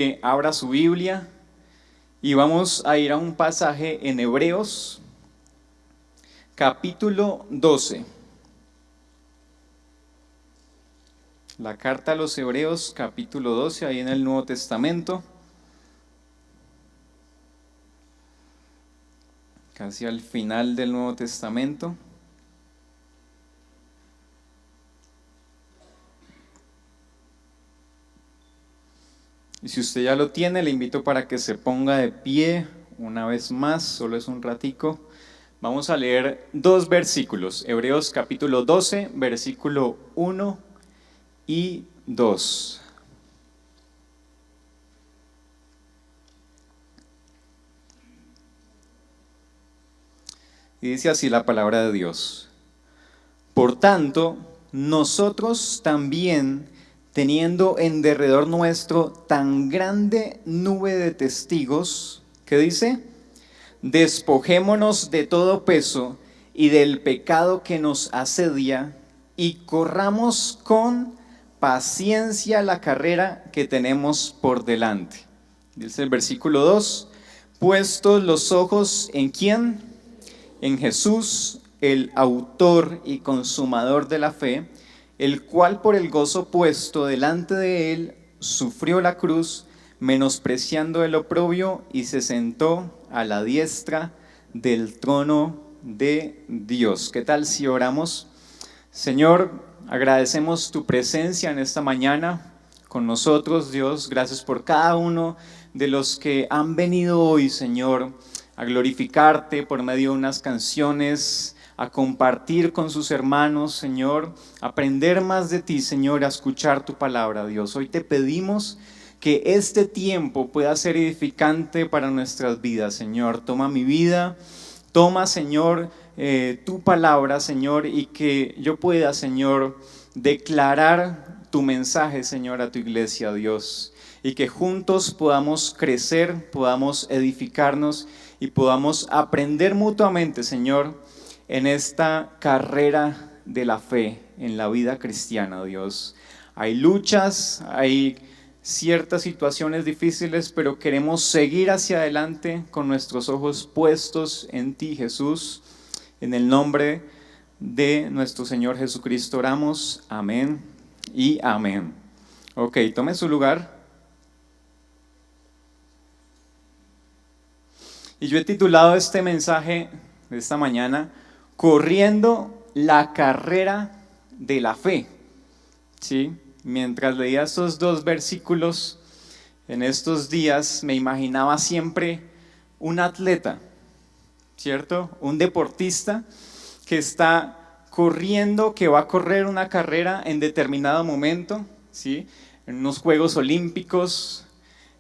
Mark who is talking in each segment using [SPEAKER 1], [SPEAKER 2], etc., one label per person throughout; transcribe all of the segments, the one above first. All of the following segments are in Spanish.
[SPEAKER 1] Que abra su Biblia y vamos a ir a un pasaje en Hebreos, capítulo 12. La carta a los Hebreos, capítulo 12, ahí en el Nuevo Testamento. Casi al final del Nuevo Testamento. Y si usted ya lo tiene, le invito para que se ponga de pie una vez más, solo es un ratico. Vamos a leer dos versículos, Hebreos capítulo 12, versículo 1 y 2. Y dice así la palabra de Dios. Por tanto, nosotros también, teniendo en derredor nuestro tan grande nube de testigos, ¿qué dice? Despojémonos de todo peso y del pecado que nos asedia y corramos con paciencia la carrera que tenemos por delante. Dice el versículo 2, puestos los ojos ¿en quién? En Jesús, el autor y consumador de la fe, el cual por el gozo puesto delante de él sufrió la cruz, menospreciando el oprobio, y se sentó a la diestra del trono de Dios. ¿Qué tal si oramos? Señor, agradecemos tu presencia en esta mañana con nosotros, Dios. Gracias por cada uno de los que han venido hoy, Señor, a glorificarte por medio de unas canciones, a compartir con sus hermanos, Señor, a aprender más de ti, Señor, a escuchar tu palabra, Dios. Hoy te pedimos que este tiempo pueda ser edificante para nuestras vidas, Señor. Toma mi vida, toma, Señor, tu palabra, Señor, y que yo pueda, Señor, declarar tu mensaje, Señor, a tu iglesia, Dios. Y que juntos podamos crecer, podamos edificarnos y podamos aprender mutuamente, Señor, en esta carrera de la fe, en la vida cristiana, Dios. Hay luchas, hay ciertas situaciones difíciles, pero queremos seguir hacia adelante con nuestros ojos puestos en ti, Jesús. En el nombre de nuestro Señor Jesucristo oramos. Amén y amén. Ok, tome su lugar. Y yo he titulado este mensaje de esta mañana, Corriendo la carrera de la fe. ¿Sí? Mientras leía estos dos versículos, en estos días me imaginaba siempre un atleta, ¿cierto? Un deportista que está corriendo, que va a correr una carrera en determinado momento, ¿sí? En unos Juegos Olímpicos,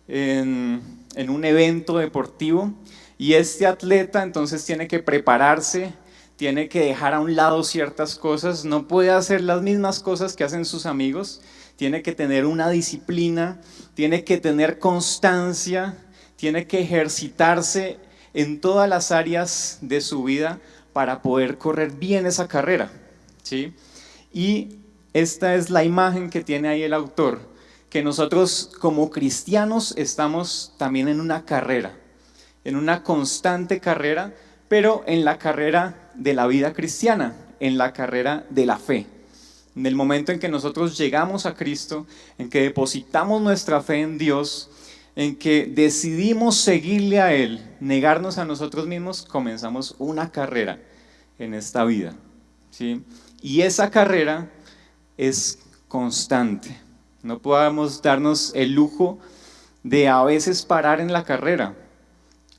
[SPEAKER 1] en un evento deportivo. Y este atleta entonces tiene que prepararse, tiene que dejar a un lado ciertas cosas, no puede hacer las mismas cosas que hacen sus amigos, tiene que tener una disciplina, tiene que tener constancia, tiene que ejercitarse en todas las áreas de su vida para poder correr bien esa carrera, ¿sí? Y esta es la imagen que tiene ahí el autor, que nosotros como cristianos estamos también en una carrera, en una constante carrera, pero en la carrera de la vida cristiana, en la carrera de la fe. En el momento en que nosotros llegamos a Cristo, en que depositamos nuestra fe en Dios, en que decidimos seguirle a Él, negarnos a nosotros mismos, comenzamos una carrera en esta vida, ¿sí? Y esa carrera es constante. No podemos darnos el lujo de a veces parar en la carrera.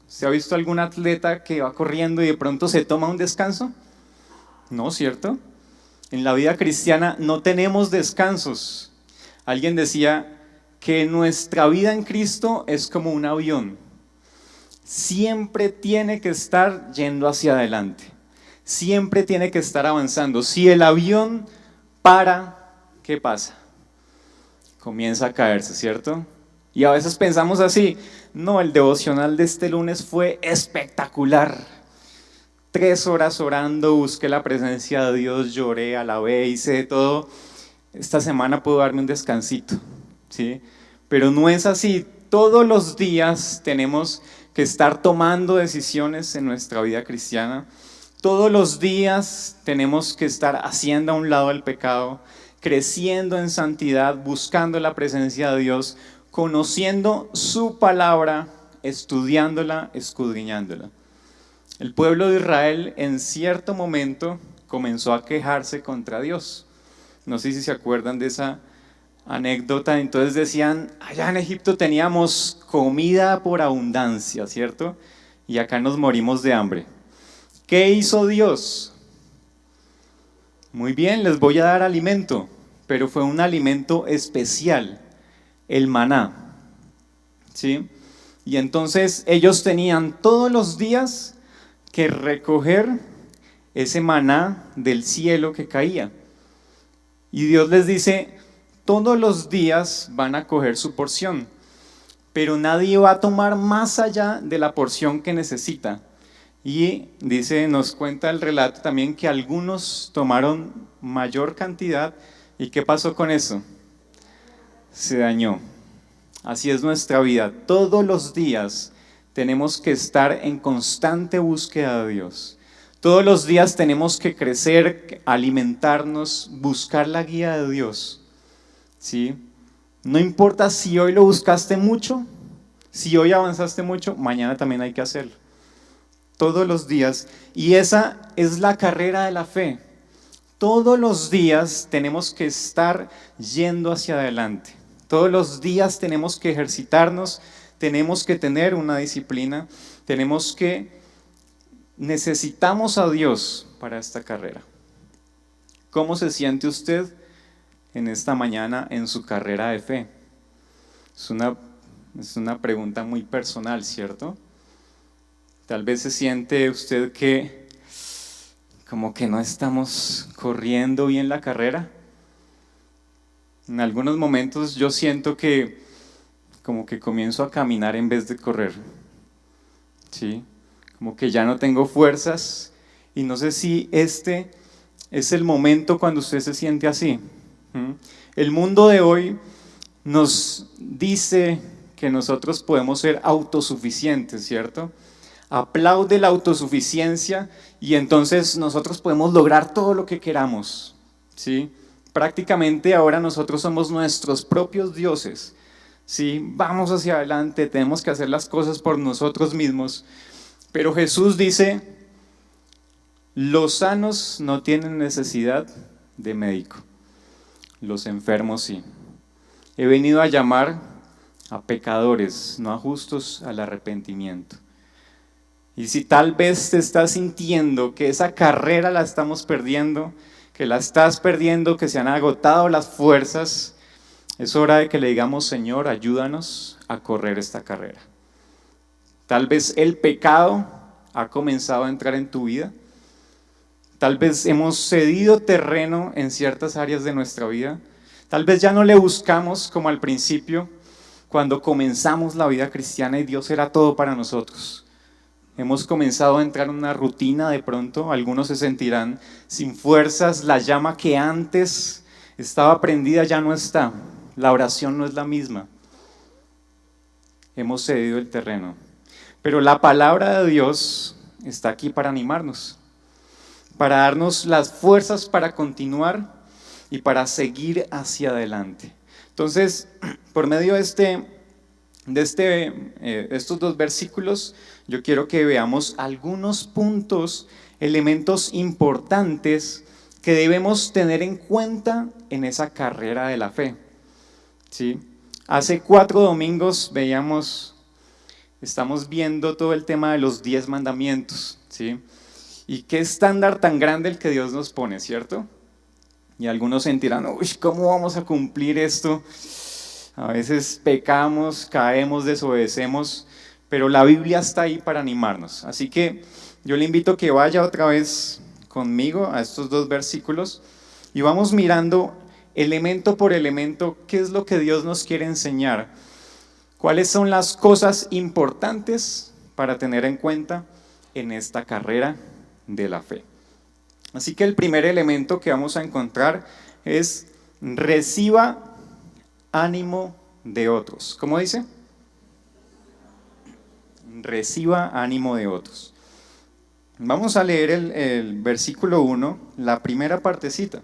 [SPEAKER 1] ¿Se ha visto algún atleta que va corriendo y de pronto se toma un descanso? No, ¿cierto? En la vida cristiana no tenemos descansos. Alguien decía que nuestra vida en Cristo es como un avión. Siempre tiene que estar yendo hacia adelante. Siempre tiene que estar avanzando. Si el avión para, ¿qué pasa? Comienza a caerse, ¿cierto? Y a veces pensamos así, no, el devocional de este lunes fue espectacular. 3 horas orando, busqué la presencia de Dios, lloré, alabé, hice de todo. Esta semana puedo darme un descansito, ¿sí? Pero no es así. todos los días tenemos que estar tomando decisiones en nuestra vida cristiana. Todos los días tenemos que estar haciendo a un lado el pecado, creciendo en santidad, buscando la presencia de Dios, conociendo su palabra, estudiándola, escudriñándola. El pueblo de Israel en cierto momento comenzó a quejarse contra Dios. No sé si se acuerdan de esa anécdota. Entonces decían, allá en Egipto teníamos comida por abundancia, ¿cierto? Y acá nos morimos de hambre. ¿Qué hizo Dios? Muy bien, les voy a dar alimento, pero fue un alimento especial, el maná, ¿sí? Y entonces ellos tenían todos los días que recoger ese maná del cielo que caía. Y Dios les dice, todos los días van a coger su porción, pero nadie va a tomar más allá de la porción que necesita. Y dice, nos cuenta el relato también que algunos tomaron mayor cantidad. ¿Y qué pasó con eso? Se dañó. Así es nuestra vida. Todos los días tenemos que estar en constante búsqueda de Dios. Todos los días tenemos que crecer, alimentarnos, buscar la guía de Dios. ¿Sí? No importa si hoy lo buscaste mucho, si hoy avanzaste mucho, mañana también hay que hacerlo. Todos los días. Y esa es la carrera de la fe. Todos los días tenemos que estar yendo hacia adelante. Todos los días tenemos que ejercitarnos, tenemos que tener una disciplina, necesitamos a Dios para esta carrera. ¿Cómo se siente usted en esta mañana en su carrera de fe? Es una pregunta muy personal, ¿cierto? Tal vez se siente usted que como que no estamos corriendo bien la carrera. En algunos momentos yo siento que como que comienzo a caminar en vez de correr. ¿Sí? Como que ya no tengo fuerzas y no sé si este es el momento cuando usted se siente así. El mundo de hoy nos dice que nosotros podemos ser autosuficientes, ¿cierto? Aplaude la autosuficiencia y entonces nosotros podemos lograr todo lo que queramos, ¿sí? Prácticamente ahora nosotros somos nuestros propios dioses, ¿sí? Vamos hacia adelante, tenemos que hacer las cosas por nosotros mismos, pero Jesús dice, los sanos no tienen necesidad de médico, los enfermos sí. He venido a llamar a pecadores, no a justos, al arrepentimiento. Y si tal vez te estás sintiendo que esa carrera la estamos perdiendo, que la estás perdiendo, que se han agotado las fuerzas, es hora de que le digamos, Señor, ayúdanos a correr esta carrera. Tal vez el pecado ha comenzado a entrar en tu vida. Tal vez hemos cedido terreno en ciertas áreas de nuestra vida. Tal vez ya no le buscamos como al principio, cuando comenzamos la vida cristiana y Dios era todo para nosotros. Hemos comenzado a entrar en una rutina de pronto, algunos se sentirán sin fuerzas, la llama que antes estaba prendida ya no está, la oración no es la misma. Hemos cedido el terreno, pero la palabra de Dios está aquí para animarnos, para darnos las fuerzas para continuar y para seguir hacia adelante. Entonces, por medio de estos dos versículos, yo quiero que veamos algunos puntos, elementos importantes que debemos tener en cuenta en esa carrera de la fe. ¿Sí? Hace 4 domingos estamos viendo todo el tema de los 10 mandamientos. ¿Sí? Y qué estándar tan grande el que Dios nos pone, ¿cierto? Y algunos sentirán, uy, ¿cómo vamos a cumplir esto? A veces pecamos, caemos, desobedecemos, pero la Biblia está ahí para animarnos. Así que yo le invito a que vaya otra vez conmigo a estos 2 versículos y vamos mirando elemento por elemento qué es lo que Dios nos quiere enseñar. ¿Cuáles son las cosas importantes para tener en cuenta en esta carrera de la fe? Así que el primer elemento que vamos a encontrar es reciba ánimo de otros. ¿Cómo dice? reciba ánimo de otros. Vamos a leer el versículo 1, la primera partecita.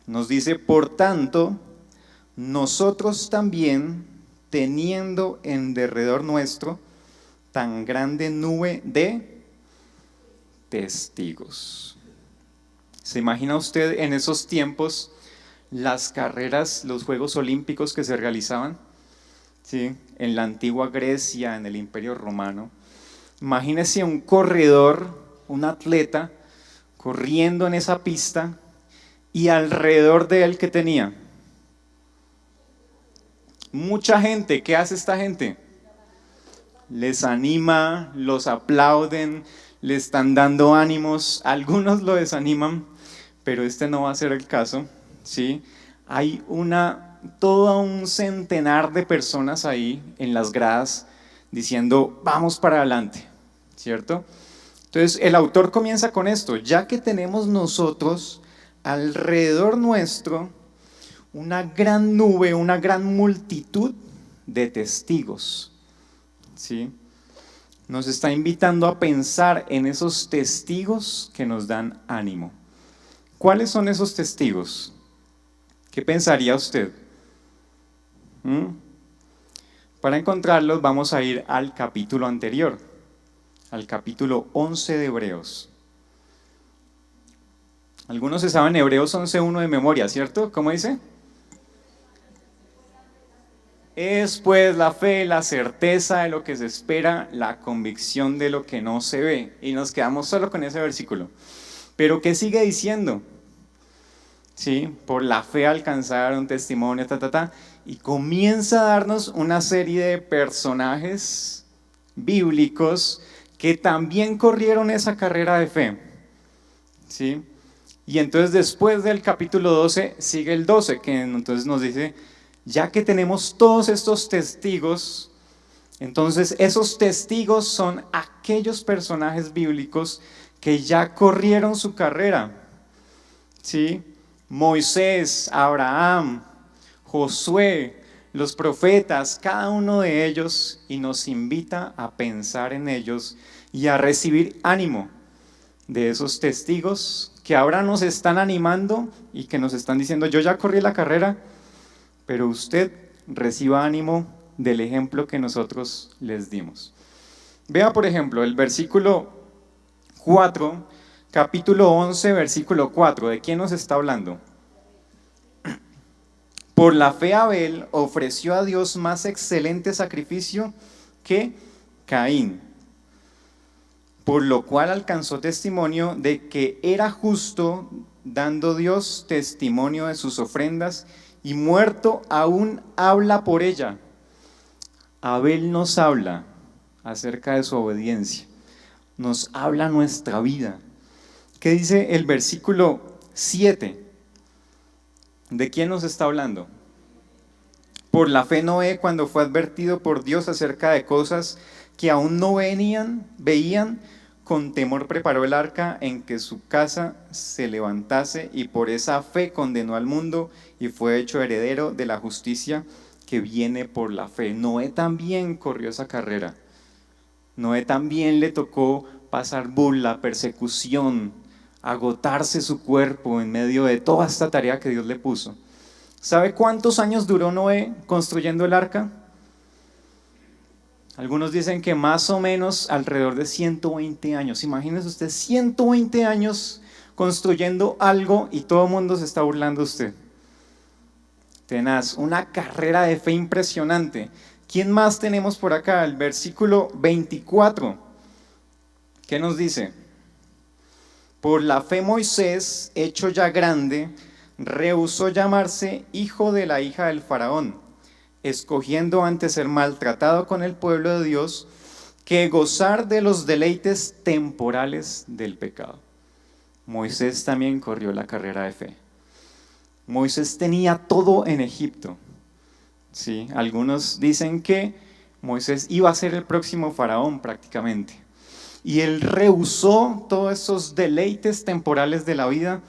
[SPEAKER 1] Nos dice, por tanto, nosotros también, teniendo en derredor nuestro tan grande nube de testigos. ¿Se imagina usted en esos tiempos las carreras, los Juegos Olímpicos que se realizaban? ¿Sí? En la antigua Grecia, en el Imperio Romano. Imagínese un corredor, un atleta, corriendo en esa pista y alrededor de él, ¿qué tenía? Mucha gente. ¿Qué hace esta gente? Les anima, los aplauden, le están dando ánimos, algunos lo desaniman, pero este no va a ser el caso, ¿sí? Hay todo un centenar de personas ahí en las gradas diciendo, vamos para adelante, ¿cierto? Entonces el autor comienza con esto, ya que tenemos nosotros alrededor nuestro una gran nube, una gran multitud de testigos, ¿sí? Nos está invitando a pensar en esos testigos que nos dan ánimo. ¿Cuáles son esos testigos? ¿Qué pensaría usted? Para encontrarlos vamos a ir al capítulo anterior, al capítulo 11 de Hebreos. Algunos se saben Hebreos 11:1 de memoria, ¿cierto? ¿Cómo dice? Es pues la fe, la certeza de lo que se espera, la convicción de lo que no se ve. Y nos quedamos solo con ese versículo. Pero ¿qué sigue diciendo? Sí, por la fe alcanzar un testimonio, y comienza a darnos una serie de personajes bíblicos que también corrieron esa carrera de fe. ¿Sí? Y entonces después del capítulo 12 sigue el 12, que entonces nos dice, ya que tenemos todos estos testigos, entonces esos testigos son aquellos personajes bíblicos que ya corrieron su carrera. ¿Sí? Moisés, Abraham, Josué, los profetas, cada uno de ellos, y nos invita a pensar en ellos y a recibir ánimo de esos testigos que ahora nos están animando y que nos están diciendo, yo ya corrí la carrera, pero usted reciba ánimo del ejemplo que nosotros les dimos. Vea, por ejemplo, el versículo 4, capítulo 11, versículo 4. ¿De quién nos está hablando? Por la fe Abel ofreció a Dios más excelente sacrificio que Caín, por lo cual alcanzó testimonio de que era justo, dando Dios testimonio de sus ofrendas, y muerto aún habla por ella. Abel nos habla acerca de su obediencia, nos habla nuestra vida. ¿Qué dice el versículo 7? ¿De quién nos está hablando? Por la fe Noé, cuando fue advertido por Dios acerca de cosas que aún no veían, con temor preparó el arca en que su casa se levantase, y por esa fe condenó al mundo y fue hecho heredero de la justicia que viene por la fe. Noé también corrió esa carrera. Noé también le tocó pasar burla, persecución, agotarse su cuerpo en medio de toda esta tarea que Dios le puso. ¿Sabe cuántos años duró Noé construyendo el arca? Algunos dicen que más o menos alrededor de 120 años. Imagínese usted 120 años construyendo algo y todo el mundo se está burlando de usted. Tenaz, una carrera de fe impresionante. ¿Quién más tenemos por acá? El versículo 24. ¿Qué nos dice? Por la fe Moisés, hecho ya grande, rehusó llamarse hijo de la hija del faraón, escogiendo antes ser maltratado con el pueblo de Dios que gozar de los deleites temporales del pecado. Moisés también corrió la carrera de fe. Moisés tenía todo en Egipto. Sí, algunos dicen que Moisés iba a ser el próximo faraón prácticamente. Y él rehusó todos esos deleites temporales de la vida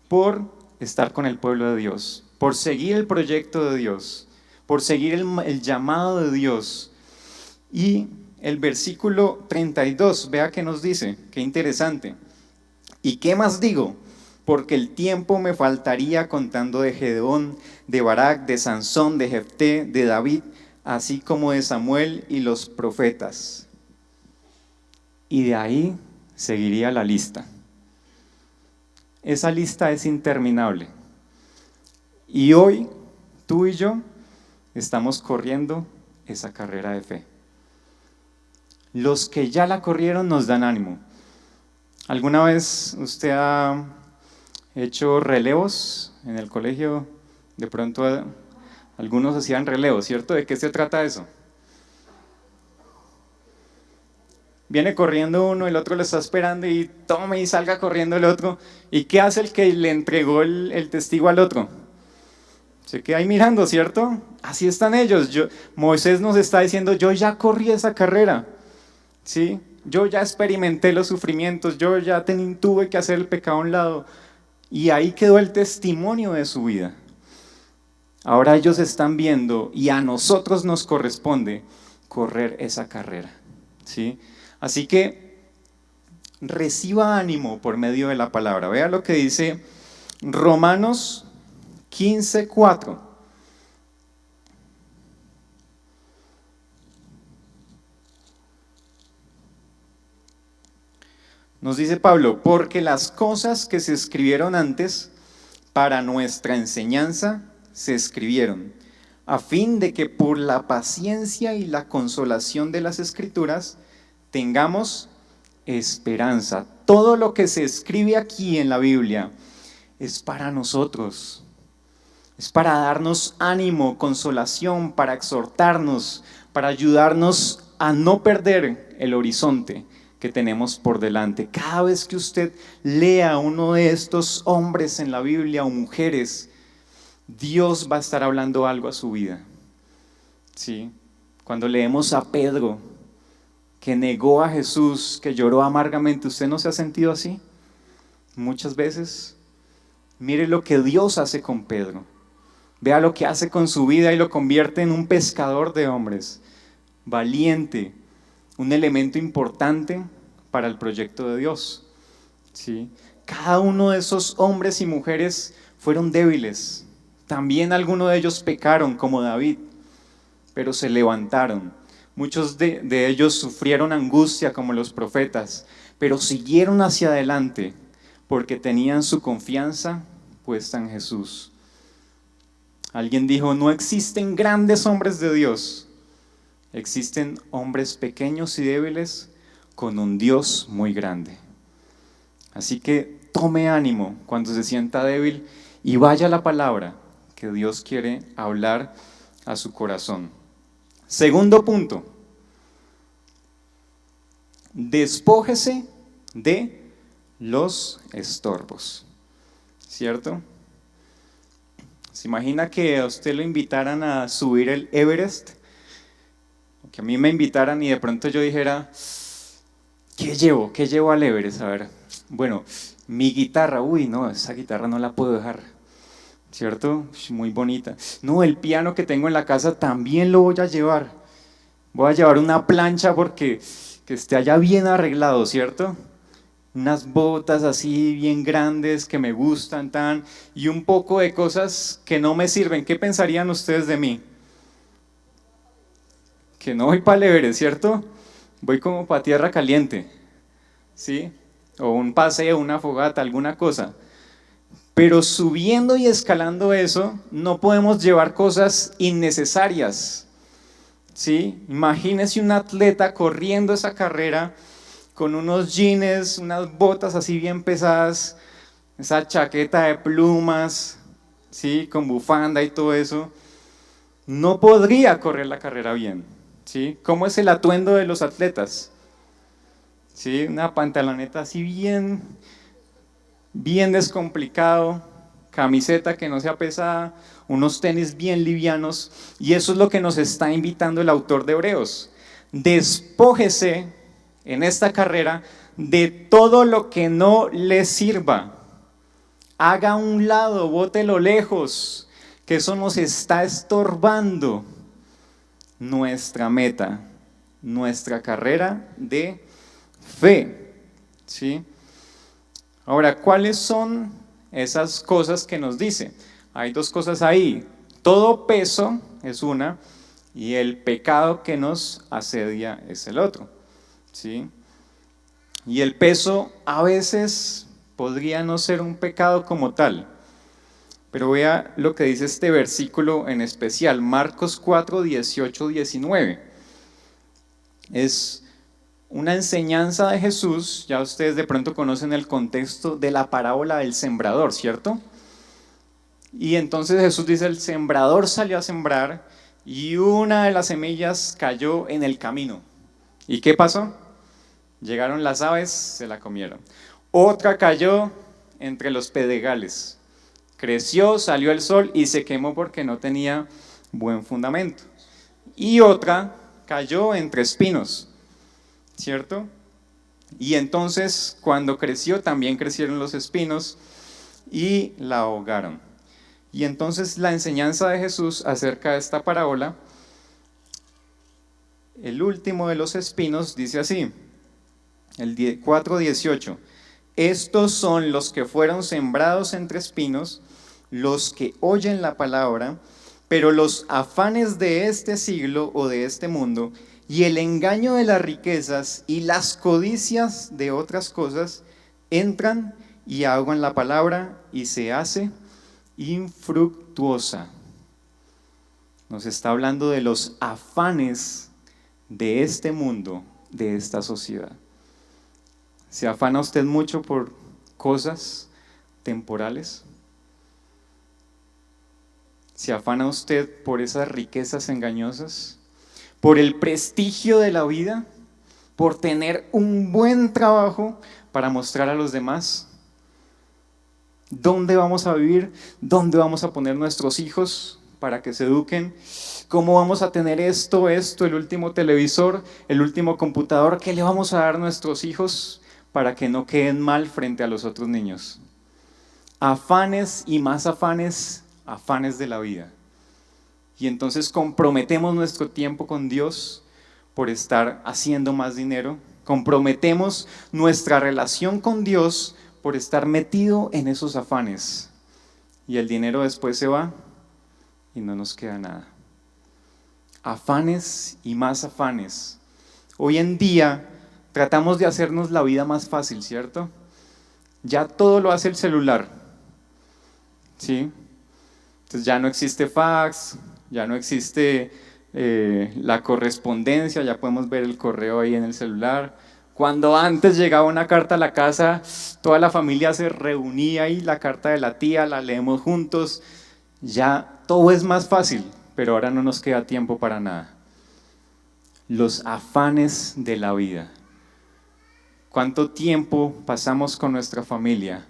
[SPEAKER 1] por estar con el pueblo de Dios, por seguir el proyecto de Dios, por seguir el llamado de Dios. Y el versículo 32, vea qué nos dice, qué interesante. ¿Y qué más digo? Porque el tiempo me faltaría contando de Gedeón, de Barak, de Sansón, de Jefté, de David, así como de Samuel y los profetas. Y de ahí seguiría la lista. Esa lista es interminable. Y hoy, tú y yo, estamos corriendo esa carrera de fe. Los que ya la corrieron nos dan ánimo. ¿Alguna vez usted ha hecho relevos en el colegio? De pronto algunos hacían relevos, ¿cierto? ¿De qué se trata eso? Viene corriendo uno, el otro lo está esperando y tome y salga corriendo el otro. ¿Y qué hace el que le entregó el testigo al otro? Se queda ahí mirando, ¿cierto? Así están ellos. Moisés nos está diciendo, yo ya corrí esa carrera, ¿sí? Yo ya experimenté los sufrimientos, yo ya tuve que hacer el pecado a un lado. Y ahí quedó el testimonio de su vida. Ahora ellos están viendo y a nosotros nos corresponde correr esa carrera, ¿sí? Así que reciba ánimo por medio de la palabra. Vea lo que dice Romanos 15:4. Nos dice Pablo, porque las cosas que se escribieron antes para nuestra enseñanza se escribieron, a fin de que por la paciencia y la consolación de las Escrituras tengamos esperanza. Todo lo que se escribe aquí en la Biblia es para nosotros, es para darnos ánimo, consolación, para exhortarnos, para ayudarnos a no perder el horizonte que tenemos por delante. Cada vez que usted lea a uno de estos hombres en la Biblia o mujeres, Dios va a estar hablando algo a su vida. ¿Sí? Cuando leemos a Pedro, que negó a Jesús, que lloró amargamente, ¿usted no se ha sentido así? Muchas veces. Mire lo que Dios hace con Pedro. Vea lo que hace con su vida y lo convierte en un pescador de hombres, valiente, un elemento importante para el proyecto de Dios. ¿Sí? Cada uno de esos hombres y mujeres fueron débiles. También algunos de ellos pecaron, como David, pero se levantaron. Muchos de ellos sufrieron angustia, como los profetas, pero siguieron hacia adelante porque tenían su confianza puesta en Jesús. Alguien dijo, no existen grandes hombres de Dios, existen hombres pequeños y débiles con un Dios muy grande. Así que tome ánimo cuando se sienta débil y vaya a la palabra que Dios quiere hablar a su corazón. Segundo punto, despójese de los estorbos, ¿cierto? ¿Se imagina que a usted lo invitaran a subir el Everest? O que a mí me invitaran y de pronto yo dijera, ¿qué llevo? ¿Qué llevo al Everest? A ver, bueno, mi guitarra, uy, no, esa guitarra no la puedo dejar, ¿cierto? Muy bonita. No, el piano que tengo en la casa también lo voy a llevar. Voy a llevar una plancha porque que esté allá bien arreglado, ¿cierto? Unas botas así bien grandes que me gustan y un poco de cosas que no me sirven. ¿Qué pensarían ustedes de mí? Que no voy para el Everest, ¿cierto? Voy como para tierra caliente, ¿sí? O un paseo, una fogata, alguna cosa. Pero subiendo y escalando eso, no podemos llevar cosas innecesarias, ¿sí? Imagínese un atleta corriendo esa carrera con unos jeans, unas botas así bien pesadas, esa chaqueta de plumas, ¿sí? Con bufanda y todo eso. No podría correr la carrera bien, ¿sí? ¿Cómo es el atuendo de los atletas? ¿Sí? Una pantaloneta así bien descomplicado, camiseta que no sea pesada, unos tenis bien livianos, y eso es lo que nos está invitando el autor de Hebreos. Despójese en esta carrera de todo lo que no le sirva. Haga a un lado, bótelo lejos, que eso nos está estorbando nuestra meta, nuestra carrera de fe, ¿sí? Ahora, ¿cuáles son esas cosas que nos dice? Hay dos cosas ahí. Todo peso es una y el pecado que nos asedia es el otro, ¿sí? Y el peso a veces podría no ser un pecado como tal, pero vea lo que dice este versículo en especial, Marcos 4, 18, 19. Es una enseñanza de Jesús, ya ustedes de pronto conocen el contexto de la parábola del sembrador, ¿cierto? Y entonces Jesús dice, el sembrador salió a sembrar y una de las semillas cayó en el camino. ¿Y qué pasó? Llegaron las aves, se la comieron. Otra cayó entre los pedregales. Creció, salió el sol y se quemó porque no tenía buen fundamento. Y otra cayó entre espinos, ¿cierto? Y entonces cuando creció también crecieron los espinos y la ahogaron. Y entonces la enseñanza de Jesús acerca de esta parábola, el último de los espinos dice así, el 4:18, estos son los que fueron sembrados entre espinos, los que oyen la palabra, pero los afanes de este siglo o de este mundo y el engaño de las riquezas y las codicias de otras cosas entran y ahogan la palabra y se hace infructuosa. Nos está hablando de los afanes de este mundo, de esta sociedad. ¿Se afana usted mucho por cosas temporales? ¿Se afana usted por esas riquezas engañosas? ¿Por el prestigio de la vida? ¿Por tener un buen trabajo para mostrar a los demás? ¿Dónde vamos a vivir? ¿Dónde vamos a poner nuestros hijos para que se eduquen? ¿Cómo vamos a tener esto, el último televisor, el último computador? ¿Qué le vamos a dar a nuestros hijos para que no queden mal frente a los otros niños? Afanes y más afanes, afanes de la vida. Y entonces comprometemos nuestro tiempo con Dios por estar haciendo más dinero. Comprometemos nuestra relación con Dios por estar metido en esos afanes. Y el dinero después se va y no nos queda nada. Afanes y más afanes. Hoy en día tratamos de hacernos la vida más fácil, ¿cierto? Ya todo lo hace el celular, ¿sí? Entonces ya no existe fax, ya no existe la correspondencia, ya podemos ver el correo ahí en el celular. Cuando antes llegaba una carta a la casa, toda la familia se reunía ahí, la carta de la tía, la leemos juntos. Ya todo es más fácil, pero ahora no nos queda tiempo para nada. Los afanes de la vida. ¿Cuánto tiempo pasamos con nuestra familia?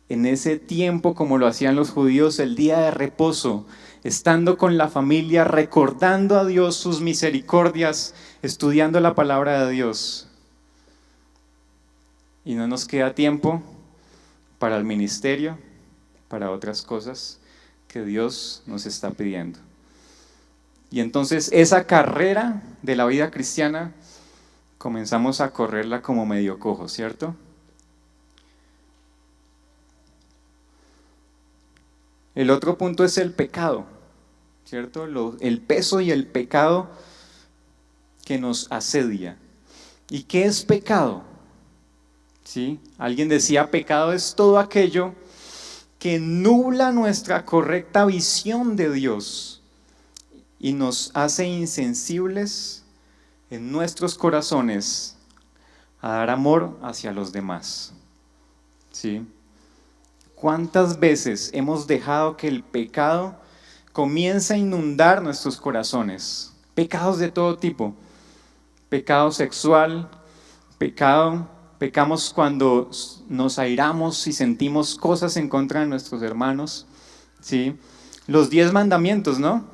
[SPEAKER 1] En ese tiempo, como lo hacían los judíos, el día de reposo, estando con la familia, recordando a Dios sus misericordias, estudiando la palabra de Dios. Y no nos queda tiempo para el ministerio, para otras cosas que Dios nos está pidiendo. Y entonces esa carrera de la vida cristiana comenzamos a correrla como medio cojo, ¿cierto? El otro punto es el pecado, ¿cierto? El peso y el pecado que nos asedia. ¿Y qué es pecado? ¿Sí? Alguien decía, pecado es todo aquello que nubla nuestra correcta visión de Dios y nos hace insensibles en nuestros corazones a dar amor hacia los demás. ¿Sí? ¿Cuántas veces hemos dejado que el pecado comience a inundar nuestros corazones? Pecados de todo tipo. Pecado sexual, pecamos cuando nos airamos y sentimos cosas en contra de nuestros hermanos. ¿Sí? Los 10 mandamientos, ¿no?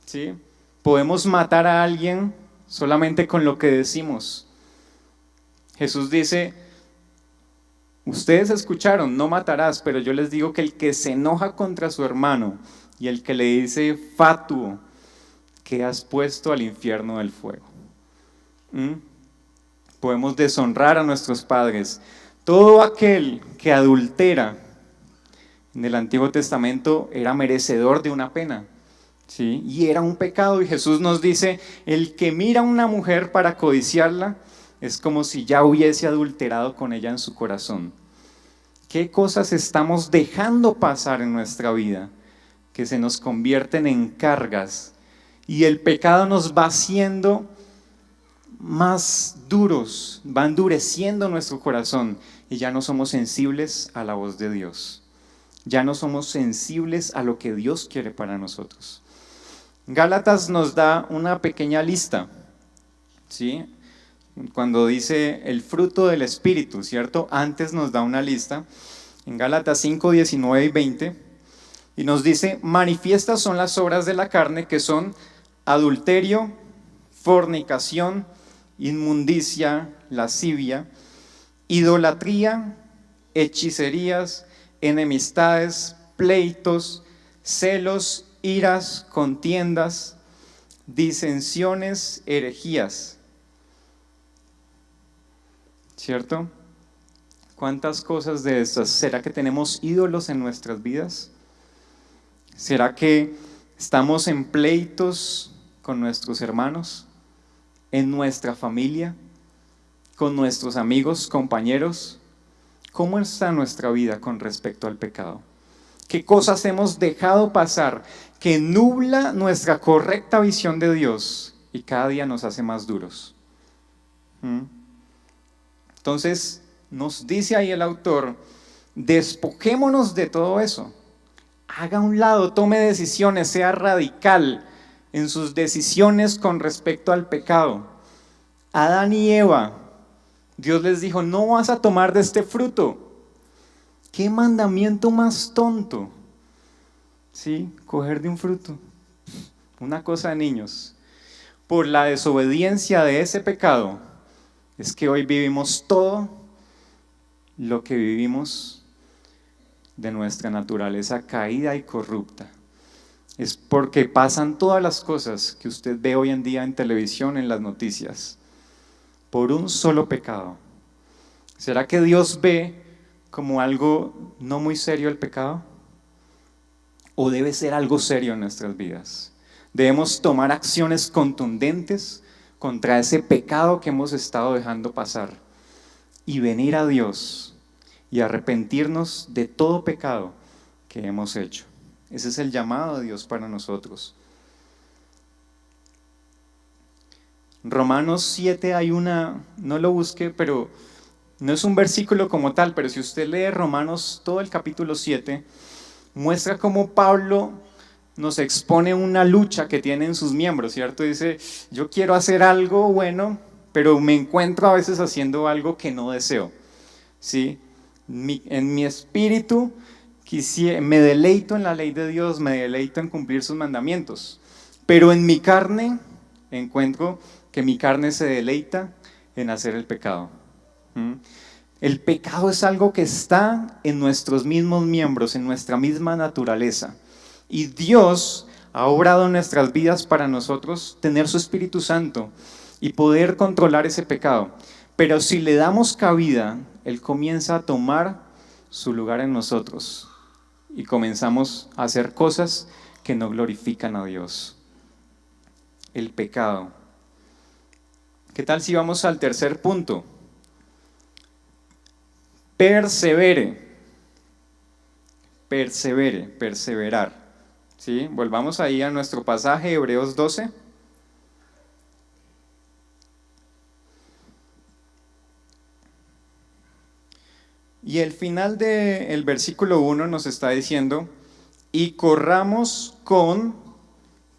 [SPEAKER 1] ¿Sí? Podemos matar a alguien solamente con lo que decimos. Jesús dice, ustedes escucharon, no matarás, pero yo les digo que el que se enoja contra su hermano y el que le dice fatuo, quedas puesto al infierno del fuego. Podemos deshonrar a nuestros padres. Todo aquel que adultera en el Antiguo Testamento era merecedor de una pena, ¿sí? Y era un pecado, y Jesús nos dice, el que mira a una mujer para codiciarla es como si ya hubiese adulterado con ella en su corazón. ¿Qué cosas estamos dejando pasar en nuestra vida que se nos convierten en cargas? Y el pecado nos va haciendo más duros, va endureciendo nuestro corazón y ya no somos sensibles a la voz de Dios. Ya no somos sensibles a lo que Dios quiere para nosotros. Gálatas nos da una pequeña lista, ¿sí? Cuando dice el fruto del Espíritu, ¿cierto? Antes nos da una lista, en Gálatas 5, 19 y 20, y nos dice, manifiestas son las obras de la carne, que son adulterio, fornicación, inmundicia, lascivia, idolatría, hechicerías, enemistades, pleitos, celos, iras, contiendas, disensiones, herejías. ¿Cierto? ¿Cuántas cosas de estas? ¿Será que tenemos ídolos en nuestras vidas? ¿Será que estamos en pleitos con nuestros hermanos, en nuestra familia, con nuestros amigos, compañeros? ¿Cómo está nuestra vida con respecto al pecado? ¿Qué cosas hemos dejado pasar que nubla nuestra correcta visión de Dios y cada día nos hace más duros? Entonces, nos dice ahí el autor, despojémonos de todo eso. Haga a un lado, tome decisiones, sea radical en sus decisiones con respecto al pecado. Adán y Eva, Dios les dijo, no vas a tomar de este fruto. ¿Qué mandamiento más tonto? Sí, coger de un fruto. Una cosa de niños. Por la desobediencia de ese pecado, es que hoy vivimos todo lo que vivimos de nuestra naturaleza caída y corrupta. Es porque pasan todas las cosas que usted ve hoy en día en televisión, en las noticias, por un solo pecado. ¿Será que Dios ve como algo no muy serio el pecado? ¿O debe ser algo serio en nuestras vidas? Debemos tomar acciones contundentes contra ese pecado que hemos estado dejando pasar y venir a Dios y arrepentirnos de todo pecado que hemos hecho. Ese es el llamado de Dios para nosotros. Romanos 7 hay una, no lo busque, pero no es un versículo como tal, pero si usted lee Romanos, todo el capítulo 7, muestra cómo Pablo nos expone una lucha que tiene en sus miembros, ¿cierto? Dice, yo quiero hacer algo bueno, pero me encuentro a veces haciendo algo que no deseo, ¿sí? En mi espíritu me deleito en la ley de Dios, me deleito en cumplir sus mandamientos, pero en mi carne encuentro que mi carne se deleita en hacer el pecado. El pecado es algo que está en nuestros mismos miembros, en nuestra misma naturaleza. Y Dios ha obrado en nuestras vidas para nosotros tener su Espíritu Santo y poder controlar ese pecado. Pero si le damos cabida, Él comienza a tomar su lugar en nosotros y comenzamos a hacer cosas que no glorifican a Dios. El pecado. ¿Qué tal si vamos al tercer punto? Persevere. Persevere, perseverar. ¿Sí? Volvamos ahí a nuestro pasaje, Hebreos 12. Y el final del versículo 1 nos está diciendo, y corramos con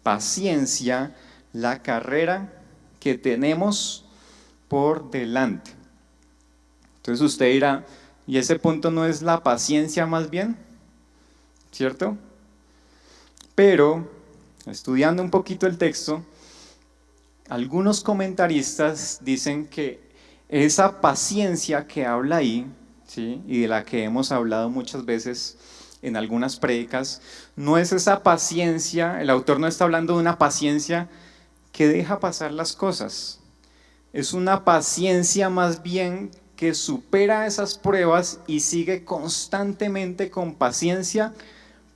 [SPEAKER 1] paciencia la carrera que tenemos por delante. Entonces usted dirá, ¿y ese punto no es la paciencia más bien? ¿Cierto? Pero, estudiando un poquito el texto, algunos comentaristas dicen que esa paciencia que habla ahí, ¿sí? Y de la que hemos hablado muchas veces, en algunas prédicas, no es esa paciencia, el autor no está hablando de una paciencia que deja pasar las cosas, es una paciencia más bien que supera esas pruebas y sigue constantemente con paciencia,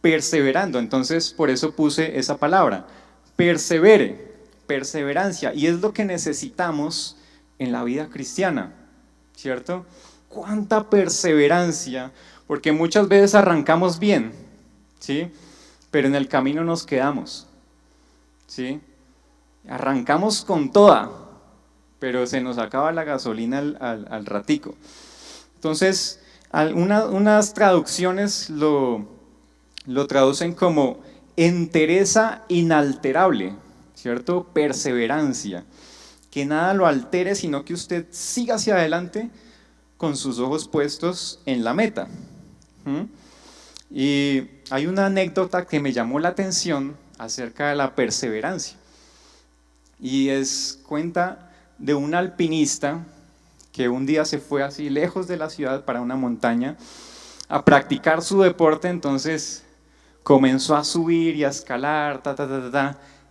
[SPEAKER 1] perseverando. Entonces, por eso puse esa palabra, persevere, perseverancia, y es lo que necesitamos en la vida cristiana, ¿cierto? ¿Cuánta perseverancia? Porque muchas veces arrancamos bien, ¿sí? Pero en el camino nos quedamos, ¿sí? Arrancamos con toda, pero se nos acaba la gasolina al ratico. Entonces, unas traducciones lo traducen como entereza inalterable, ¿cierto? Perseverancia, que nada lo altere, sino que usted siga hacia adelante con sus ojos puestos en la meta. Y hay una anécdota que me llamó la atención acerca de la perseverancia, y cuenta de un alpinista que un día se fue así lejos de la ciudad para una montaña a practicar su deporte. Entonces comenzó a subir y a escalar,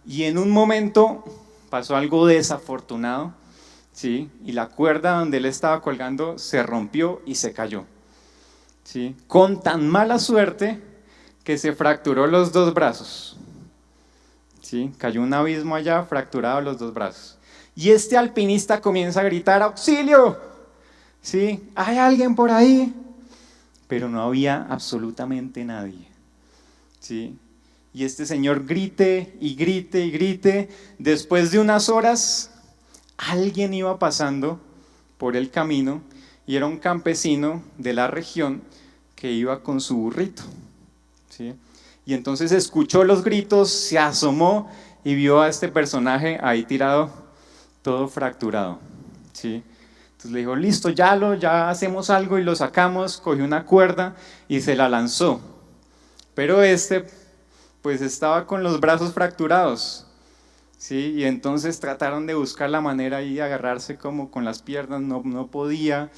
[SPEAKER 1] y en un momento pasó algo desafortunado, ¿sí? Y la cuerda donde él estaba colgando se rompió y se cayó, ¿sí? Con tan mala suerte que se fracturó los dos brazos, ¿sí? Cayó un abismo allá, fracturado los dos brazos. Y este alpinista comienza a gritar: ¡auxilio! ¿Sí? ¿Hay alguien por ahí? Pero no había absolutamente nadie, ¿sí? Y este señor grite y grite y grite. Después de unas horas, alguien iba pasando por el camino y era un campesino de la región que iba con su burrito, ¿sí? Y entonces escuchó los gritos, se asomó y vio a este personaje ahí tirado, todo fracturado, ¿sí? Entonces le dijo: listo, ya hacemos algo, y lo sacamos. Cogió una cuerda y se la lanzó, pero pues estaba con los brazos fracturados, ¿sí? Y entonces trataron de buscar la manera ahí de agarrarse como con las piernas, no podía.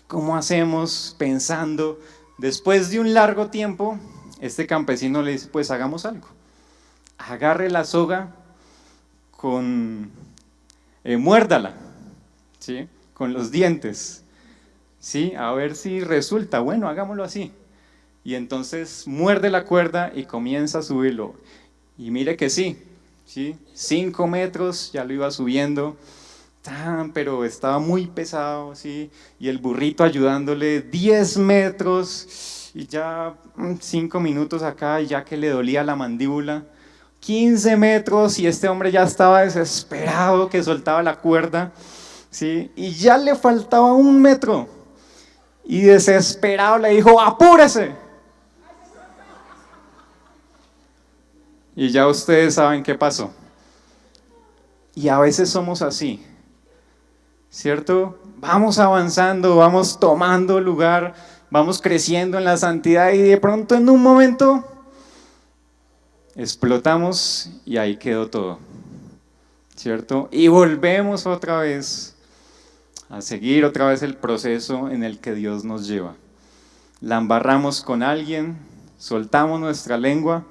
[SPEAKER 1] ¿Cómo hacemos? Pensando. Después de un largo tiempo, este campesino le dice: pues hagamos algo, agarre la soga, muérdala, ¿sí? Con los dientes, ¿sí? A ver si resulta. Bueno, hagámoslo así. Y entonces muerde la cuerda y comienza a subirlo. Y mire que sí, 5 metros ya lo iba subiendo, pero estaba muy pesado, ¿sí? Y el burrito ayudándole, 10 metros, y ya 5 minutos acá, y ya que le dolía la mandíbula, 15 metros, y este hombre ya estaba desesperado, que soltaba la cuerda, ¿sí? Y ya le faltaba 1 metro, y desesperado le dijo: ¡apúrese! Y ya ustedes saben qué pasó. Y a veces somos así, ¿cierto? Vamos avanzando, vamos tomando lugar, vamos creciendo en la santidad, y de pronto en un momento explotamos y ahí quedó todo, ¿cierto? Y volvemos otra vez a seguir otra vez el proceso en el que Dios nos lleva. La embarramos con alguien, soltamos nuestra lengua,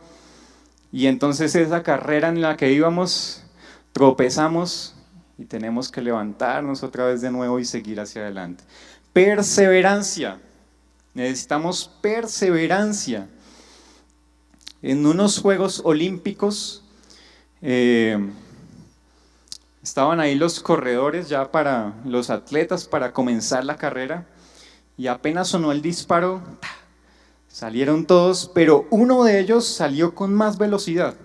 [SPEAKER 1] y entonces esa carrera en la que íbamos, tropezamos y tenemos que levantarnos otra vez de nuevo y seguir hacia adelante. Perseverancia. Necesitamos perseverancia. En unos Juegos Olímpicos estaban ahí los corredores ya para los atletas para comenzar la carrera, y apenas sonó el disparo, salieron todos, pero uno de ellos salió con más velocidad,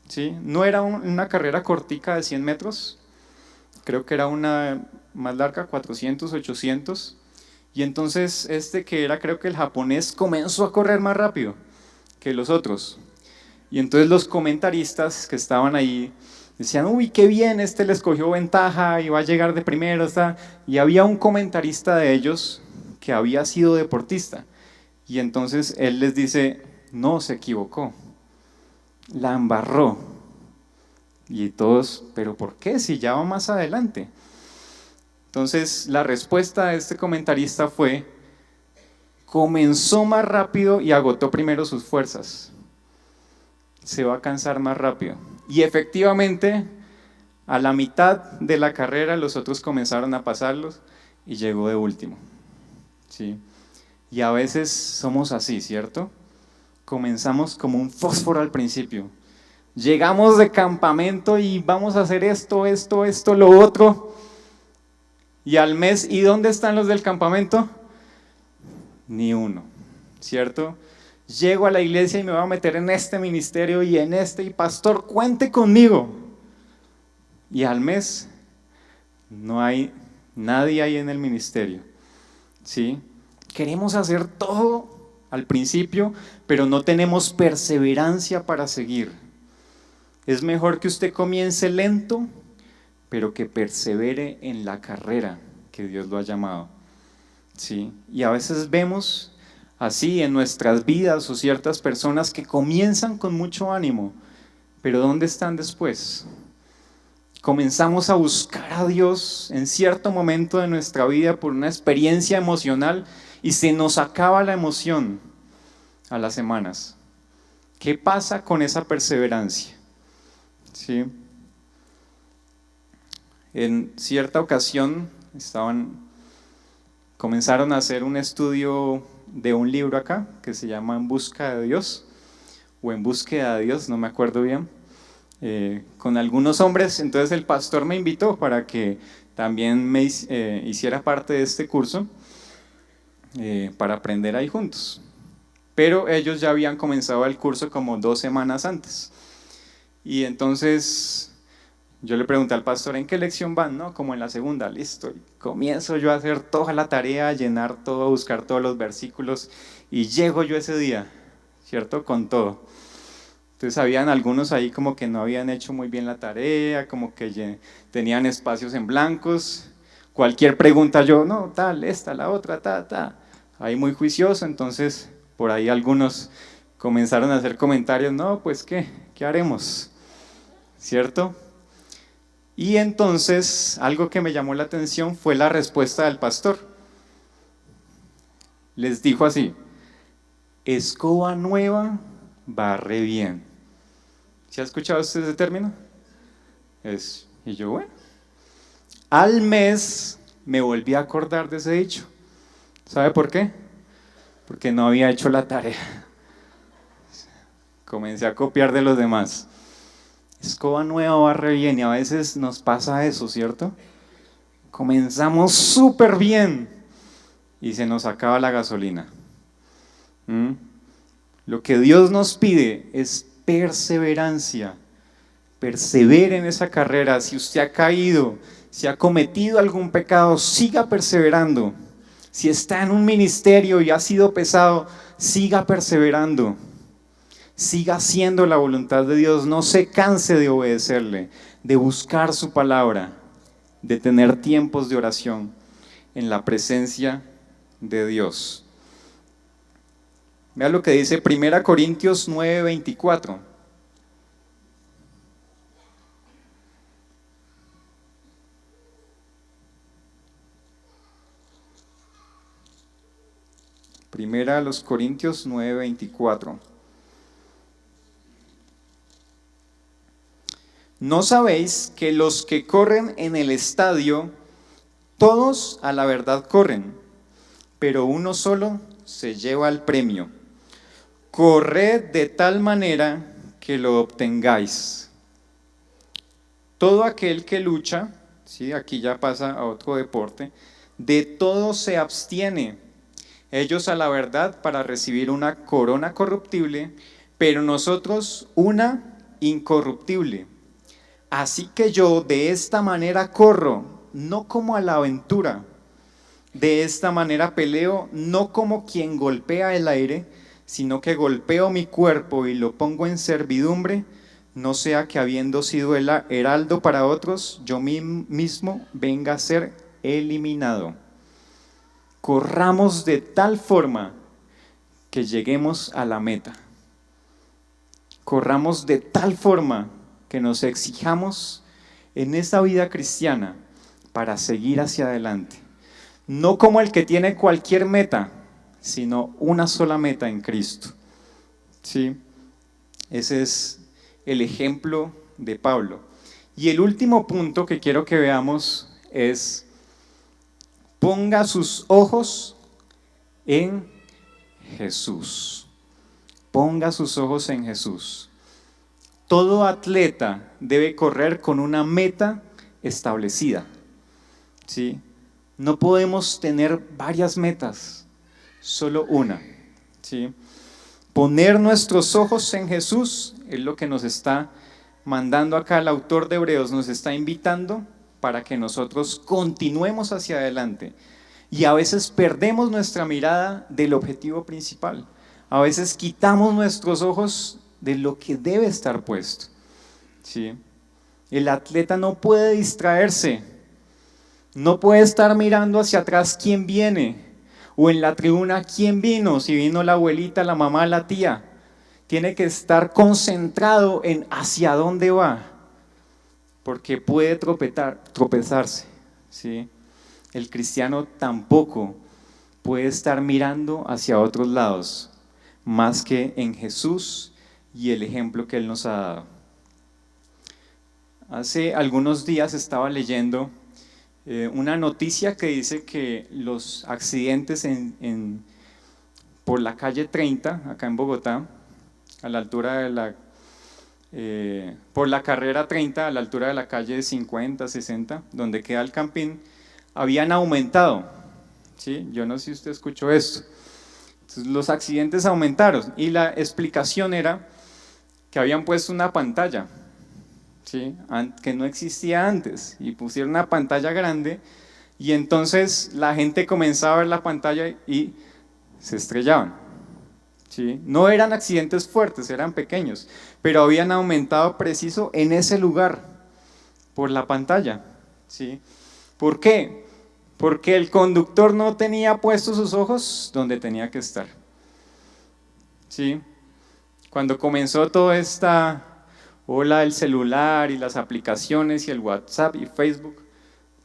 [SPEAKER 1] ¿sí? No era una carrera cortica de 100 metros, creo que era una más larga, 400, 800, y entonces que era creo que el japonés comenzó a correr más rápido que los otros, y entonces los comentaristas que estaban ahí decían: uy, qué bien, les cogió ventaja y va a llegar de primero, y había un comentarista de ellos que había sido deportista. Y entonces él les dice: no, se equivocó, la embarró. Y todos: ¿pero por qué? Si ya va más adelante. Entonces la respuesta de este comentarista fue: comenzó más rápido y agotó primero sus fuerzas. Se va a cansar más rápido. Y efectivamente, a la mitad de la carrera, los otros comenzaron a pasarlos y llegó de último. ¿Sí? Y a veces somos así, ¿cierto? Comenzamos como un fósforo al principio. Llegamos de campamento y vamos a hacer esto, lo otro. Y al mes, ¿y dónde están los del campamento? Ni uno, ¿cierto? Llego a la iglesia y me voy a meter en este ministerio y en este, y pastor, cuente conmigo. Y al mes, no hay nadie ahí en el ministerio, ¿sí? Queremos hacer todo al principio, pero no tenemos perseverancia para seguir. Es mejor que usted comience lento, pero que persevere en la carrera que Dios lo ha llamado. ¿Sí? Y a veces vemos así en nuestras vidas o ciertas personas que comienzan con mucho ánimo, pero ¿dónde están después? Comenzamos a buscar a Dios en cierto momento de nuestra vida por una experiencia emocional y se nos acaba la emoción a las semanas. ¿Qué pasa con esa perseverancia? ¿Sí? En cierta ocasión comenzaron a hacer un estudio de un libro acá que se llama En Busca de Dios o En Búsqueda de Dios, no me acuerdo bien, con algunos hombres. Entonces el pastor me invitó para que también me hiciera parte de este curso para aprender ahí juntos. Pero ellos ya habían comenzado el curso como 2 semanas antes. Y entonces yo le pregunté al pastor, ¿en qué lección van? No, como en la segunda, listo. Y comienzo yo a hacer toda la tarea, a llenar todo, a buscar todos los versículos y llego yo ese día, ¿cierto? Con todo. Entonces habían algunos ahí como que no habían hecho muy bien la tarea, como que tenían espacios en blancos. Cualquier pregunta yo, no, tal, esta, la otra, ahí muy juicioso. Entonces por ahí algunos comenzaron a hacer comentarios, no, pues ¿qué haremos? ¿Cierto? Y entonces algo que me llamó la atención fue la respuesta del pastor. Les dijo así: escoba nueva barre bien. ¿Se ha escuchado usted ese término? Y yo, bueno, al mes me volví a acordar de ese dicho. ¿Sabe por qué? Porque no había hecho la tarea. Comencé a copiar de los demás. Escoba nueva barre bien, y a veces nos pasa eso, ¿cierto? Comenzamos súper bien y se nos acaba la gasolina. Lo que Dios nos pide es perseverancia. Persevere en esa carrera. Si usted ha caído, si ha cometido algún pecado, siga perseverando. Si está en un ministerio y ha sido pesado, siga perseverando. Siga haciendo la voluntad de Dios, no se canse de obedecerle, de buscar su palabra, de tener tiempos de oración en la presencia de Dios. Vea lo que dice 1 Corintios 9:24. Primera a los Corintios 9:24. ¿No sabéis que los que corren en el estadio, todos a la verdad corren, pero uno solo se lleva el premio? Corred de tal manera que lo obtengáis. Todo aquel que lucha, ¿sí? Aquí ya pasa a otro deporte, de todo se abstiene. Ellos a la verdad para recibir una corona corruptible, pero nosotros una incorruptible. Así que yo de esta manera corro, no como a la aventura. De esta manera peleo, no como quien golpea el aire, sino que golpeo mi cuerpo y lo pongo en servidumbre, no sea que habiendo sido el heraldo para otros, yo mismo venga a ser eliminado. Corramos de tal forma que lleguemos a la meta. Corramos de tal forma que nos exijamos en esta vida cristiana para seguir hacia adelante. No como el que tiene cualquier meta, sino una sola meta en Cristo. ¿Sí? Ese es el ejemplo de Pablo. Y el último punto que quiero que veamos es: ponga sus ojos en Jesús. Ponga sus ojos en Jesús. Todo atleta debe correr con una meta establecida. ¿Sí? No podemos tener varias metas, solo una. ¿Sí? Poner nuestros ojos en Jesús es lo que nos está mandando acá el autor de Hebreos, nos está invitando para que nosotros continuemos hacia adelante. Y a veces perdemos nuestra mirada del objetivo principal. A veces quitamos nuestros ojos de lo que debe estar puesto. ¿Sí? El atleta no puede distraerse. No puede estar mirando hacia atrás quién viene, o en la tribuna quién vino, si vino la abuelita, la mamá, la tía. Tiene que estar concentrado en hacia dónde va, porque puede tropezarse. ¿Sí? El cristiano tampoco puede estar mirando hacia otros lados, más que en Jesús y el ejemplo que Él nos ha dado. Hace algunos días estaba leyendo una noticia que dice que los accidentes por la calle 30, acá en Bogotá, a la altura de por la carrera 30, a la altura de la calle 50, 60, donde queda el camping, habían aumentado. ¿Sí? Yo no sé si usted escuchó esto. Entonces, los accidentes aumentaron y la explicación era que habían puesto una pantalla, ¿sí? Que no existía antes, y pusieron una pantalla grande, y entonces la gente comenzaba a ver la pantalla y se estrellaban. ¿Sí? No eran accidentes fuertes, eran pequeños, pero habían aumentado preciso en ese lugar por la pantalla. ¿Sí? ¿Por qué? Porque el conductor no tenía puestos sus ojos donde tenía que estar. ¿Sí? Cuando comenzó toda esta ola del celular y las aplicaciones y el WhatsApp y Facebook,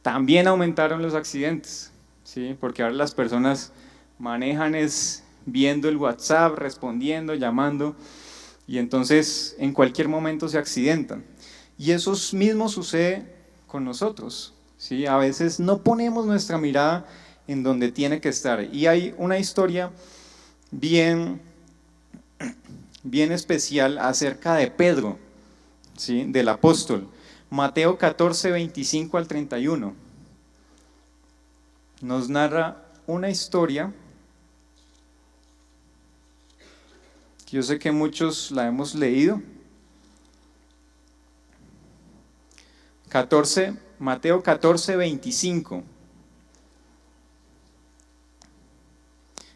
[SPEAKER 1] también aumentaron los accidentes. ¿Sí? Porque ahora las personas manejan viendo el WhatsApp, respondiendo, llamando, y entonces en cualquier momento se accidentan. Y eso mismo sucede con nosotros. ¿Sí? A veces no ponemos nuestra mirada en donde tiene que estar. Y hay una historia bien especial acerca de Pedro, ¿sí? Del apóstol. Mateo 14, 25 al 31. Nos narra una historia que yo sé que muchos la hemos leído. Mateo 14, 25.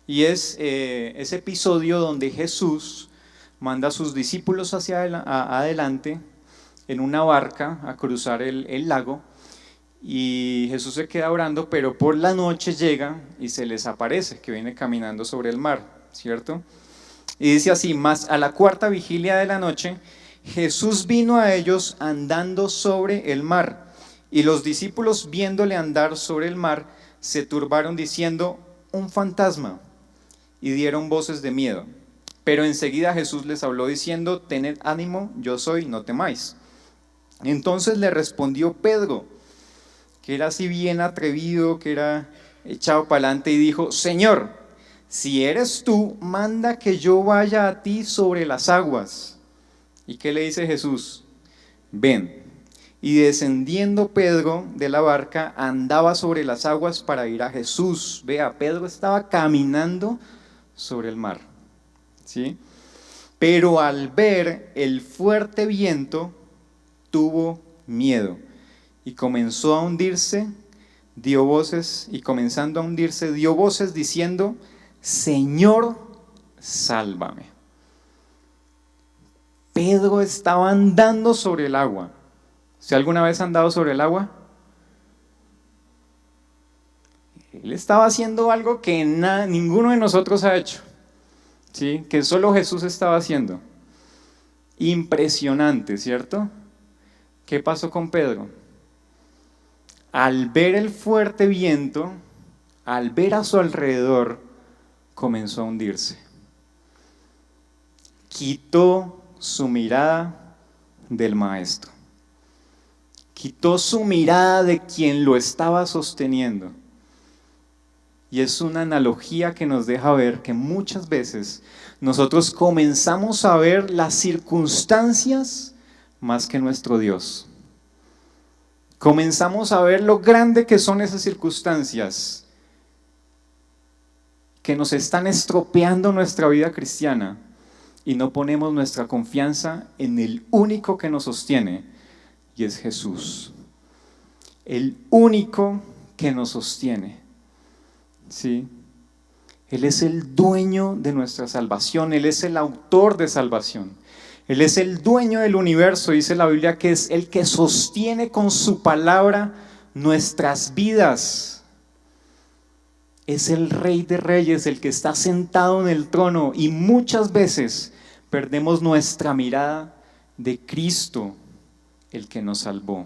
[SPEAKER 1] Y es ese episodio donde Jesús manda a sus discípulos hacia adelante en una barca a cruzar el lago, y Jesús se queda orando, pero por la noche llega y se les aparece, que viene caminando sobre el mar, ¿cierto? Y dice así: mas a la cuarta vigilia de la noche, Jesús vino a ellos andando sobre el mar, y los discípulos, viéndole andar sobre el mar, se turbaron diciendo: un fantasma, y dieron voces de miedo. Pero enseguida Jesús les habló diciendo: tened ánimo, yo soy, no temáis. Entonces le respondió Pedro, que era así bien atrevido, que era echado para adelante, y dijo: Señor, si eres tú, manda que yo vaya a ti sobre las aguas. ¿Y qué le dice Jesús? Ven. Y descendiendo Pedro de la barca, andaba sobre las aguas para ir a Jesús. Vea, Pedro estaba caminando sobre el mar, ¿sí? Pero al ver el fuerte viento, tuvo miedo y comenzó a hundirse, dio voces, y comenzando a hundirse, dio voces diciendo: Señor, sálvame. Pedro estaba andando sobre el agua. ¿Usted alguna vez ha andado sobre el agua? Él estaba haciendo algo que ninguno de nosotros ha hecho, ¿sí? Que solo Jesús estaba haciendo. Impresionante, ¿cierto? ¿Qué pasó con Pedro? Al ver el fuerte viento, al ver a su alrededor comenzó a hundirse. Quitó su mirada del maestro. Quitó su mirada de quien lo estaba sosteniendo. Y es una analogía que nos deja ver que muchas veces nosotros comenzamos a ver las circunstancias más que nuestro Dios. Comenzamos a ver lo grande que son esas circunstancias que nos están estropeando nuestra vida cristiana y no ponemos nuestra confianza en el único que nos sostiene, y es Jesús. El único que nos sostiene. ¿Sí? Él es el dueño de nuestra salvación, Él es el autor de salvación. Él es el dueño del universo, dice la Biblia, que es el que sostiene con su palabra nuestras vidas. Es el Rey de Reyes, el que está sentado en el trono, y muchas veces perdemos nuestra mirada de Cristo, el que nos salvó.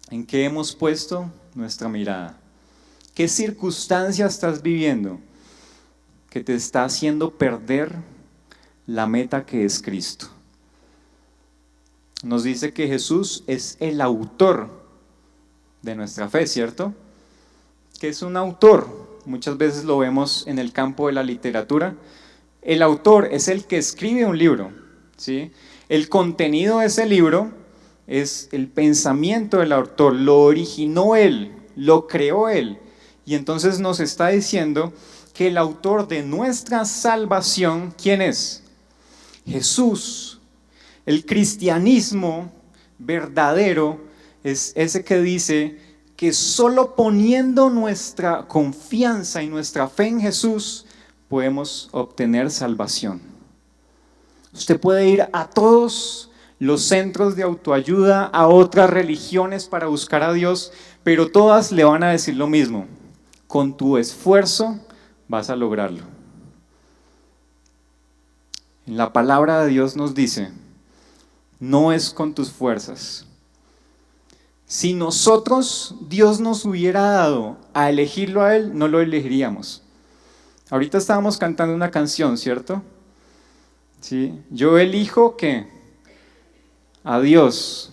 [SPEAKER 1] ¿En qué hemos puesto nuestra mirada? ¿Qué circunstancia estás viviendo que te está haciendo perder la meta que es Cristo? Nos dice que Jesús es el autor de nuestra fe, ¿cierto? ¿Qué es un autor? Muchas veces lo vemos en el campo de la literatura. El autor es el que escribe un libro, ¿sí? El contenido de ese libro es el pensamiento del autor, lo originó él, lo creó él. Y entonces nos está diciendo que el autor de nuestra salvación, ¿quién es? Jesús. El cristianismo verdadero es ese que dice que solo poniendo nuestra confianza y nuestra fe en Jesús podemos obtener salvación. Usted puede ir a todos los centros de autoayuda, a otras religiones para buscar a Dios, pero todas le van a decir lo mismo: con tu esfuerzo vas a lograrlo. En la palabra de Dios nos dice, no es con tus fuerzas. Si nosotros, Dios nos hubiera dado a elegirlo a Él, no lo elegiríamos. Ahorita estábamos cantando una canción, ¿cierto? ¿Sí? Yo elijo ¿qué? A Dios.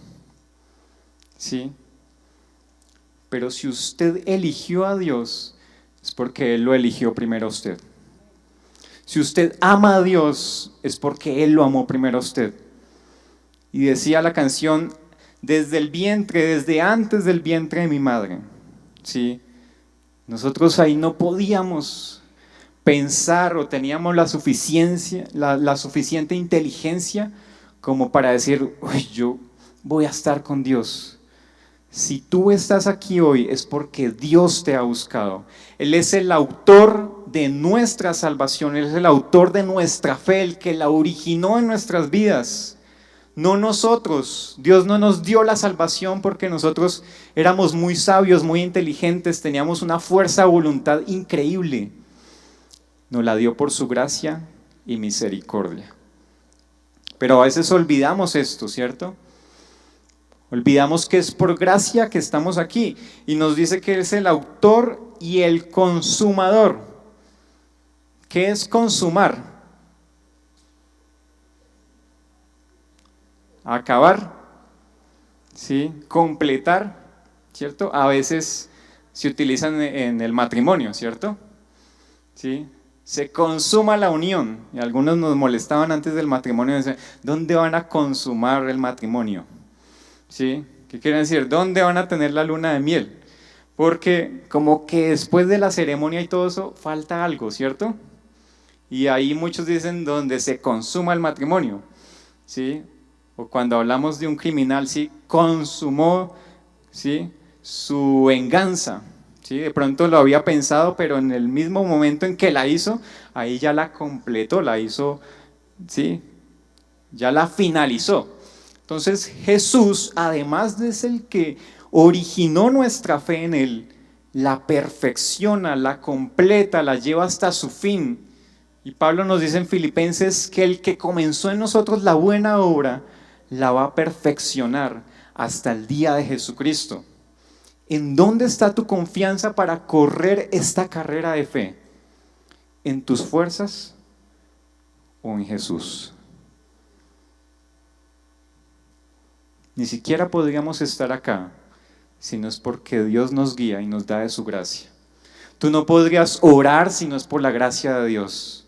[SPEAKER 1] ¿Sí? Pero si usted eligió a Dios, es porque Él lo eligió primero a usted. Si usted ama a Dios, es porque Él lo amó primero a usted. Y decía la canción, desde el vientre, desde antes del vientre de mi madre. ¿Sí? Nosotros ahí no podíamos pensar o teníamos la suficiente inteligencia como para decir, uy, yo voy a estar con Dios. Si tú estás aquí hoy es porque Dios te ha buscado. Él es el autor de nuestra salvación, Él es el autor de nuestra fe, el que la originó en nuestras vidas. No nosotros. Dios no nos dio la salvación porque nosotros éramos muy sabios, muy inteligentes, teníamos una fuerza de voluntad increíble. Nos la dio por su gracia y misericordia. Pero a veces olvidamos esto, ¿cierto? Olvidamos que es por gracia que estamos aquí. Y nos dice que es el autor y el consumador. ¿Qué es consumar? Acabar, ¿sí? Completar, ¿cierto? A veces se utilizan en el matrimonio, ¿cierto? ¿Sí? Se consuma la unión. Y algunos nos molestaban antes del matrimonio, decían, ¿dónde van a consumar el matrimonio? ¿Sí? ¿Qué quieren decir? ¿Dónde van a tener la luna de miel? Porque como que después de la ceremonia y todo eso, falta algo, ¿cierto? Y ahí muchos dicen donde se consuma el matrimonio, ¿sí? O cuando hablamos de un criminal, ¿sí? Consumó, ¿sí? Su venganza, ¿sí? De pronto lo había pensado, pero en el mismo momento en que la hizo, ahí ya la completó, la hizo, ¿sí? Ya la finalizó. Entonces Jesús, además de ser el que originó nuestra fe en Él, la perfecciona, la completa, la lleva hasta su fin. Y Pablo nos dice en Filipenses que el que comenzó en nosotros la buena obra, la va a perfeccionar hasta el día de Jesucristo. ¿En dónde está tu confianza para correr esta carrera de fe? ¿En tus fuerzas o en Jesús? Ni siquiera podríamos estar acá si no es porque Dios nos guía y nos da de su gracia. Tú no podrías orar si no es por la gracia de Dios.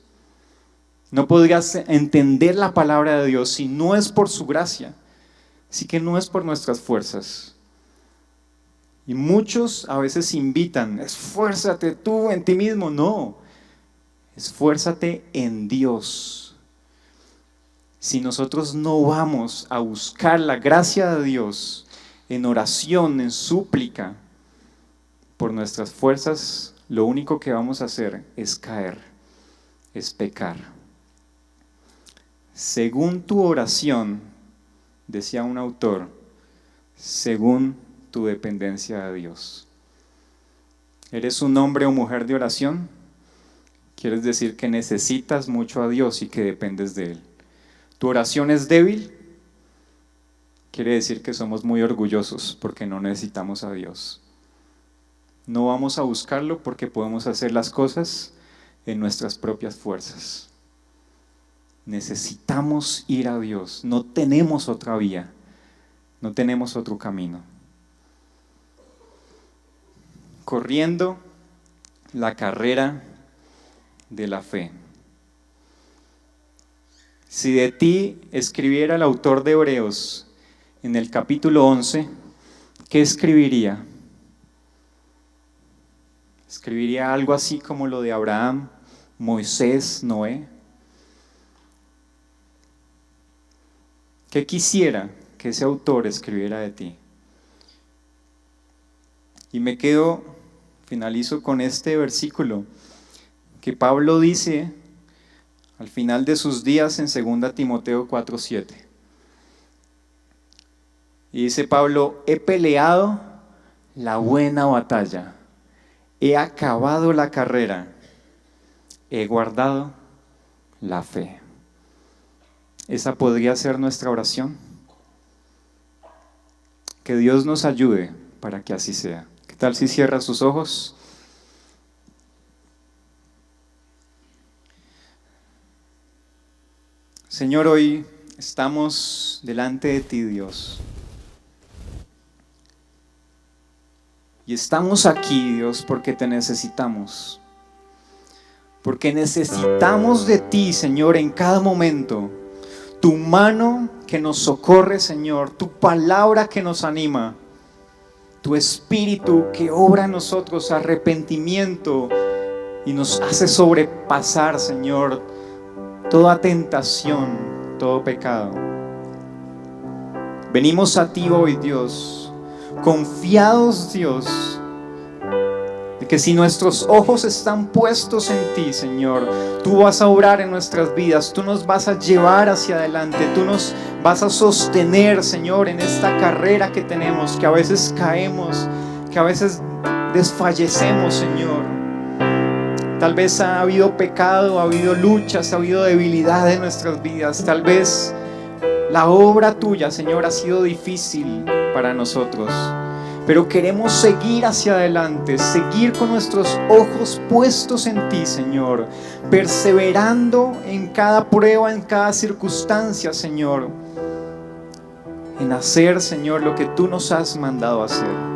[SPEAKER 1] No podrías entender la palabra de Dios si no es por su gracia. Así que no es por nuestras fuerzas. Y muchos a veces invitan, esfuérzate tú en ti mismo. No, esfuérzate en Dios. Si nosotros no vamos a buscar la gracia de Dios en oración, en súplica, por nuestras fuerzas, lo único que vamos a hacer es caer, es pecar. Según tu oración, decía un autor, según tu dependencia de Dios. ¿Eres un hombre o mujer de oración? Quieres decir que necesitas mucho a Dios y que dependes de Él. ¿Tu oración es débil? Quiere decir que somos muy orgullosos porque no necesitamos a Dios. No vamos a buscarlo porque podemos hacer las cosas en nuestras propias fuerzas. Necesitamos ir a Dios. No tenemos otra vía. No tenemos otro camino. Corriendo la carrera de la fe. Si de ti escribiera el autor de Hebreos en el capítulo 11, ¿qué escribiría? Escribiría algo así como lo de Abraham, Moisés, Noé. ¿Qué quisiera que ese autor escribiera de ti? Y finalizo con este versículo que Pablo dice al final de sus días en 2 Timoteo 4:7. Y dice Pablo, he peleado la buena batalla, he acabado la carrera, he guardado la fe. Esa podría ser nuestra oración. Que Dios nos ayude para que así sea. ¿Qué tal si cierra sus ojos? Señor, hoy estamos delante de ti, Dios. Y estamos aquí, Dios, porque te necesitamos. Porque necesitamos de ti, Señor, en cada momento. Tu mano que nos socorre, Señor. Tu palabra que nos anima. Tu espíritu que obra en nosotros arrepentimiento y nos hace sobrepasar, Señor, toda tentación, todo pecado. Venimos a ti hoy, Dios, confiados, Dios, de que si nuestros ojos están puestos en ti, Señor, tú vas a obrar en nuestras vidas, tú nos vas a llevar hacia adelante, tú nos vas a sostener, Señor, en esta carrera que tenemos, que a veces caemos, que a veces desfallecemos, Señor. Tal vez ha habido pecado, ha habido luchas, ha habido debilidad en nuestras vidas. Tal vez la obra tuya, Señor, ha sido difícil para nosotros. Pero queremos seguir hacia adelante, seguir con nuestros ojos puestos en ti, Señor. Perseverando en cada prueba, en cada circunstancia, Señor. En hacer, Señor, lo que tú nos has mandado hacer.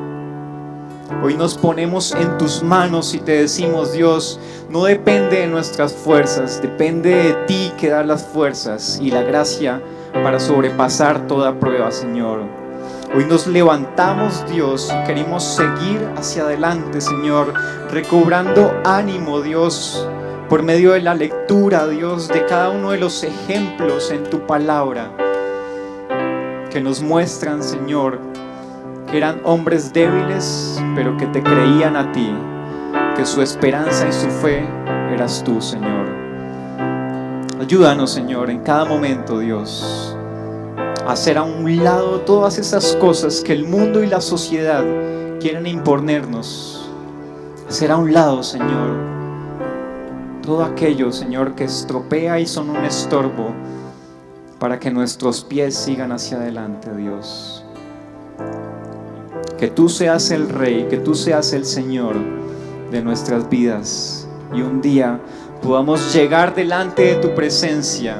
[SPEAKER 1] Hoy nos ponemos en tus manos y te decimos, Dios, no depende de nuestras fuerzas, depende de ti que da las fuerzas y la gracia para sobrepasar toda prueba, Señor. Hoy nos levantamos, Dios, y queremos seguir hacia adelante, Señor, recobrando ánimo, Dios, por medio de la lectura, Dios, de cada uno de los ejemplos en tu palabra que nos muestran, Señor, que eran hombres débiles, pero que te creían a ti, que su esperanza y su fe eras tú, Señor. Ayúdanos, Señor, en cada momento, Dios, a hacer a un lado todas esas cosas que el mundo y la sociedad quieren imponernos. Hacer a un lado, Señor, todo aquello, Señor, que estropea y son un estorbo para que nuestros pies sigan hacia adelante, Dios. que tú seas el Rey, que tú seas el Señor de nuestras vidas, y un día podamos llegar delante de tu presencia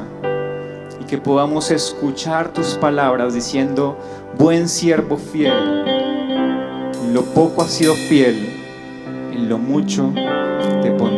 [SPEAKER 1] y que podamos escuchar tus palabras diciendo: buen siervo fiel, en lo poco has sido fiel, en lo mucho te pondré.